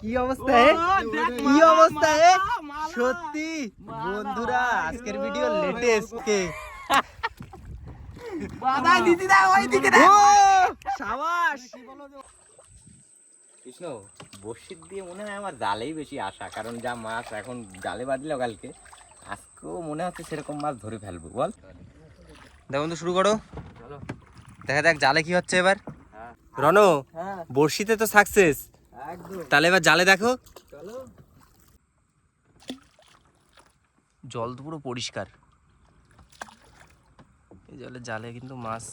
কি অবস্থা কি অবস্থা সত্যি বন্ধুরা আজকের ভিডিও লেটেস্ট কে বাধা দিদি দা ওই দিকে দা শাবাশ কৃষ্ণ বর্ষির দিয়ে মনে হয় আমার জালেই বেশি আশা, কারণ যা মাছ এখন জালে বাঁধলো কালকে, আজকেও মনে হচ্ছে সেরকম মাছ ধরে ফেলবো। বল দেখুন তো শুরু করো, দেখা যাক জালে কি হচ্ছে এবার। রনো বর্ষিতে তো সাকসেস, তাহলে এবার জালে দেখো। জল তো পুরো পরিষ্কার, এই জলে জালে কিন্তু মাছ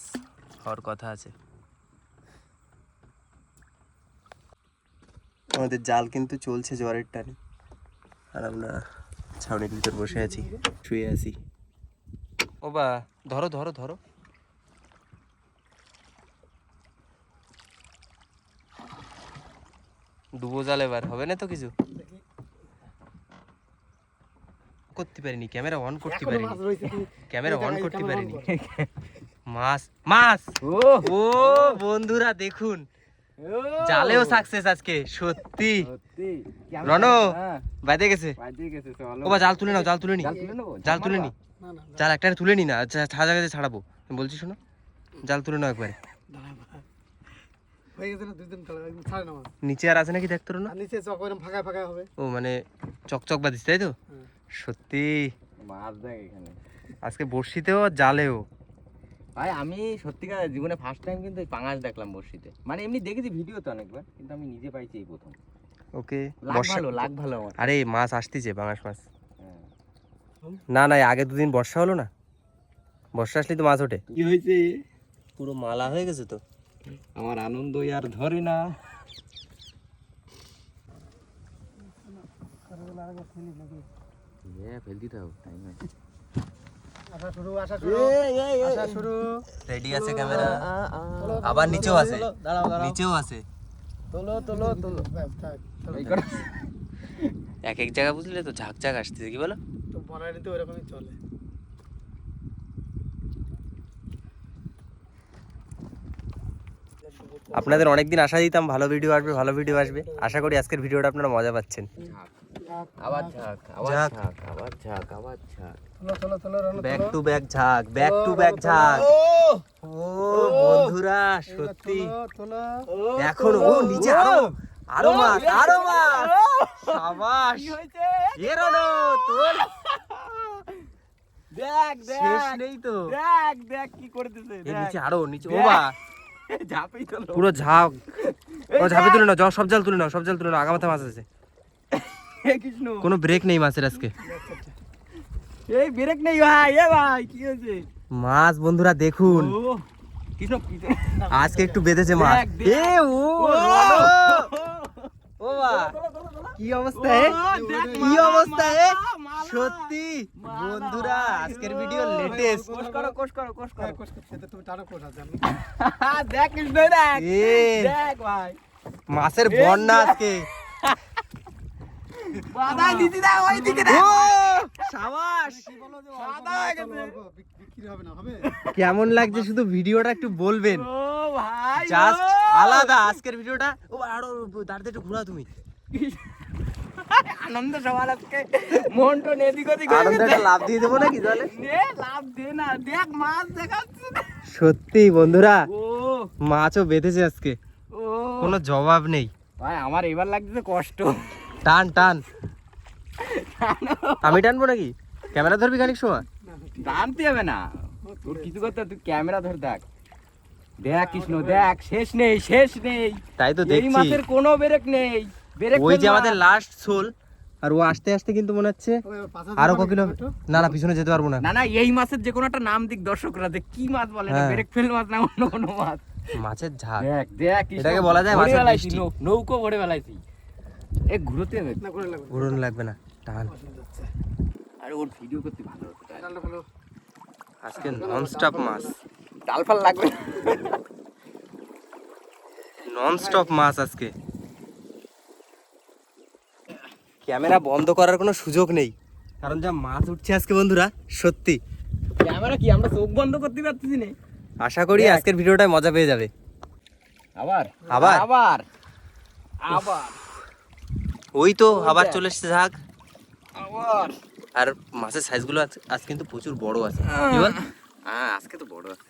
হওয়ার কথা আছে। আমাদের জাল কিন্তু চলছে জোয়ারের টানে, আর আমরা ছাউনির ভিতর বসে আছি, শুয়ে আছি। ও বা ধরো ধরো ধরো, ডুবো জাল এবার হবে না তো কিছু করতে পারিনি, ক্যামেরা অন করতে পারিনি, ক্যামেরা অন করতে পারিনি। মাছ মাছ ও বন্ধুরা দেখুন জালেও সাকসেস আজকে সত্যি। রনো বাইতে গেছে, ও বা জাল তুলে নাও, জাল তুলে নি, জাল তুলে নি, জাল একটা তুলে নি না, ছাড়া জায়গাতে ছাড়াবো বলছি, শোনো জাল তুলে নাও একবারে। নিচে আর আছে নাকি দেখতো না, ও মানে চকচক বাদিস তাই তো। সত্যি মাছ দেখ এখানে আজকে বর্ষিতেও জালেও। ভাই আমি সত্যিকার জীবনে ফার্স্ট টাইম কিন্তু পাঙাশ দেখলাম বর্ষিতে, মানে এমনি দেখেছি ভিডিওতে অনেকবার, কিন্তু আমি নিজে পাইছি এই প্রথম। ওকে লাগ ভালো আমার। আরে মাছ আসতেছে বাংলাদেশ মাছ। না না আগে দুদিন বর্ষা হলো না, বর্ষা আসলে তো মাছ ওঠে। কি হয়েছে? পুরো মালা হয়ে গেছে তো, আমার আনন্দ আর ধরে না। ফেলতে থাও, টাইম আছে। রেডি আছে ক্যামেরা, আবার নিচেও আছে, নিচেও আছে, এক এক জায়গা বুঝলে তো ঝাঁক ঝাঁক আসতেছে, কি বলো? আপনাদের অনেকদিন আশা দিতাম ভালো ভিডিও আসবে, ভালো ভিডিও আসবে, আশা করি আজকের ভিডিওটা আপনারা মজা পাচ্ছেন। আবার ঝাঁক, আবার ঝাঁক, আবার ঝাঁক, আবার ঝাঁক, ব্যাক টু ব্যাক ঝাঁক, ব্যাক টু ব্যাক ঝাঁক। ও বন্ধুরা সত্যি এখন ও নিচে আরো আরো মাছ, আরো মাছ, শাবাশ এ রনো তোর দেখ শেষ নেই তো, দেখ দেখ কি করতেছে, এর নিচে আরো নিচে, ও বা ঝাঁপই তো পুরো ঝাঁক। ও ঝাঁপে তুলে নাও, সব জাল তুলে নাও, সব জাল তুলে নাও, আগামাথা মাছ আছে, কৃষ্ণ কোনো ব্রেক নেই মাছের আজকে। এই ব্রেক নেই ভাই, এ ভাই কি হয়েছে মাছ বন্ধুরা দেখুন, কৃষ্ণ আজকে একটু বেঁধেছে মাছ। এ ও ও বা কি অবস্থা কি অবস্থা সত্যি বন্ধুরা আজকের ভিডিও লেটেস্ট। দেখ কৃষ্ণ দেখ, দেখ ভাই মাছের বন্যা আজকে। বাধা দিদি দা ওই দিকে দা, শাবাশ সাদা হয়ে গেছে। কেমন লাগছে শুধু ভিডিওটা একটু বলবেন, ও ভাই জাস্ট আলাদা আজকের ভিডিওটা। ও আরো দাঁড়াতে একটু ঘোরা তুমি, আনন্দ সবার আজকে মন তো এদিক ওদিক আনন্দটা লাভ দিয়ে দেবো নাকি জলে, নে লাভ দে না, দেখ মাছ দেখাচ্ছে। সত্যি বন্ধুরা ও মাছও বেঁধেছে আজকে, ও কোনো জবাব নেই। ভাই আমার এবার লাগছে কষ্ট। টান টান, আমি টানবো নাকি? ক্যামেরা ধরবি খানিক সময়, টানতে হবে না, তোর কিছু করতে হবে, তুই ক্যামেরা ধর দেখ, দেখ কৃষ্ণ দেখ, শেষ নেই শেষ নেই, তাই তো এই দেখছি। মাছের কোনো ব্রেক নেই, ব্রেক ওই যে আমাদের লাস্ট সোল, আর ও আস্তে আস্তে কিন্তু মনে হচ্ছে আরো ক কিলো, না না পিছনে যেতে পারবো না। না না এই মাছের যে কোনো একটা নাম দিক দর্শকরা, দেখ কি মাছ বলে, না হ্যাঁ। ব্রেক ফেল মাছ না অন্য কোনো মাছ। মাছের ঝাঁক, দেখ দেখ কৃষ্ণ, এটাকে বলা যায় ভরে মাছের ফেলাইছি, বৃষ্টি। নৌকো ভরে ফেলাইছি। এ ঘুরোতে হবে না, ঘুরন লাগবে না, টান। আরে ওর ভিডিও করতে ভালো হতো, আজকে নন স্টপ মাছ, ডাল ফাল লাগবে না। নন স্টপ মাছ আজকে। ক্যামেরা বন্ধ করার কোনো সুযোগ নেই, কারণ যা মাছ উঠছে আজকে বন্ধুরা সত্যি। ক্যামেরা কি আমরা চোখ বন্ধ করতে পারতেছি না। আশা করি আজকের ভিডিওটায় মজা পেয়ে যাবে। আবার আবার আবার আবার ওই তো আবার চলে এসছে ঝাঁক। আর মাছের সাইজগুলো আজ কিন্তু প্রচুর বড় আছে। কি বল? আজকে তো বড় আছে,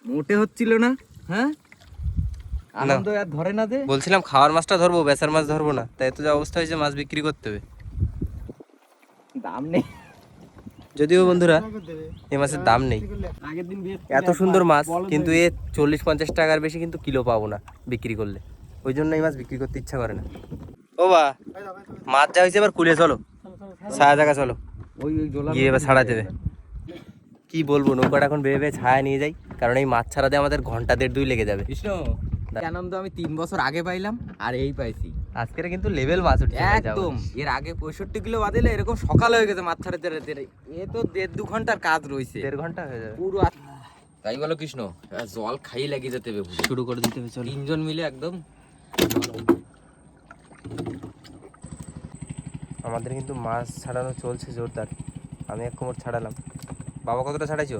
মোটে হচ্ছিল না। হ্যাঁ, আনন্দ আর ধরে না যে। বলছিলাম খাওয়ার মাছটা ধরবো, বেচার মাছ ধরবো না, তাই তো যা অবস্থা হয়েছে মাছ বিক্রি করতে হবে। দাম নেই যদিও বন্ধুরা এই মাছের দাম নেই। আগের দিন এত সুন্দর মাছ কিন্তু এ 40-50 টাকার বেশি কিন্তু কিলো পাবো না বিক্রি করলে, ওই জন্য এই মাছ বিক্রি করতে ইচ্ছা করে না। ও বা মাছ যা হয়েছে এবার কুলে চলো, ছায়া জায়গা চলো, ওই জোলা গিয়ে এবার ছাড়া দেবে। কি বলবো, নৌকাটা এখন বেয়ে বেয়ে ছায়া নিয়ে যাই, কারণ এই মাছ ছাড়াতে আমাদের ঘন্টা 1.5-2 লেগে যাবে। কৃষ্ণ, আনন্দ আমি 3 বছর আগে পাইলাম আর এই পাইছি আজকের কিন্তু লেভেল মাছ উঠছে একদম। এর আগে 65 কিলো বাদিলে এরকম সকাল হয়ে গেছে মাছ ছাড়াতে ছাড়াতে। এ তো 1.5-2 ঘন্টার কাজ রয়েছে, 1.5 ঘন্টা হয়ে যাবে পুরো। তাই বলো কৃষ্ণ, জল খাই লাগিয়ে যেতে হবে, শুরু করে দিতে হবে। চলো 3 জন মিলে একদম। আমাদের কিন্তু মাছ ছাড়ানো চলছে জোরদার। আমি 1 কোমর ছাড়ালাম। বাবা কতটা ছাড়াইছো?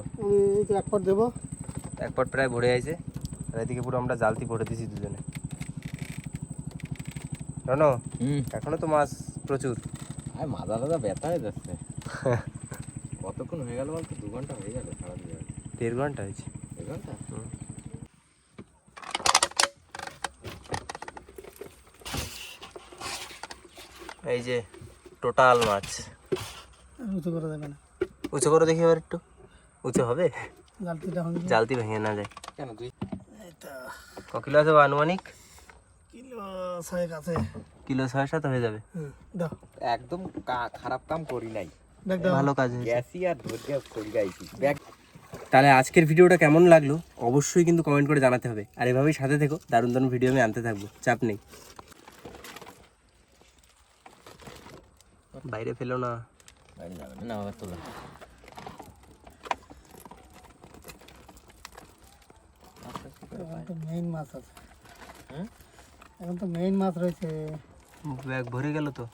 এই তো 1 পট দেবো। 1 পট প্রায় ভরে আইছে। আর এদিকে পুরো আমরা জালতি ভরে দিছি দুজনে। জানো এখনো তো মাছ প্রচুর। আর মাথা টাথা ব্যথা হয়ে যাচ্ছে। কতক্ষণ হয়ে গেল বলতো? 2 ঘন্টা হয়ে গেল ছাড়া দিয়ে। 1.5 ঘন্টা হয়েছে। 1 ঘন্টা। এই যে টোটাল মাছ। উঁচু করে দেবে না, উঁচু করে দেখি এবার একটু। উঁচু হবে? জালতিটা ভাঙবে। জালতি ভেঙে না যায়। কেন তুই? এই তো ক কিলো আছে বা আনুমানিক? কিলো 6 আছে। কিলো 6-7 হয়ে যাবে। দাও, একদম খারাপ কাম করি নাই, ব্যাগ দাও। ভালো কাজ হয়েছে। গ্যাসি আর ধরে করি গাইছি ব্যাগ। তাহলে আজকের ভিডিওটা কেমন লাগলো অবশ্যই কিন্তু কমেন্ট করে জানাতে হবে। আর এভাবেই সাথে থেকো, দারুণ দারুণ ভিডিও আমি আনতে থাকবো, চাপ নেই। বাইরে ফেলো না। না বাবা তোলা। এখন তো মেইন মাছ আছে। হ্যাঁ, এখন তো মেইন মাছ রয়েছে। ব্যাগ ভরে গেল তো।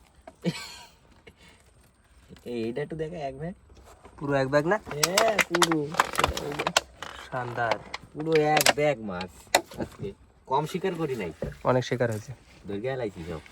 এইটা একটু দেখা, এক ব্যাগ পুরো 1 ব্যাগ না? পুরো শানদার। পুরো 1 ব্যাগ মাছ আজকে। কম শিকার করি নাই, অনেক শিকার হয়েছে। ধরে লাইছি সব।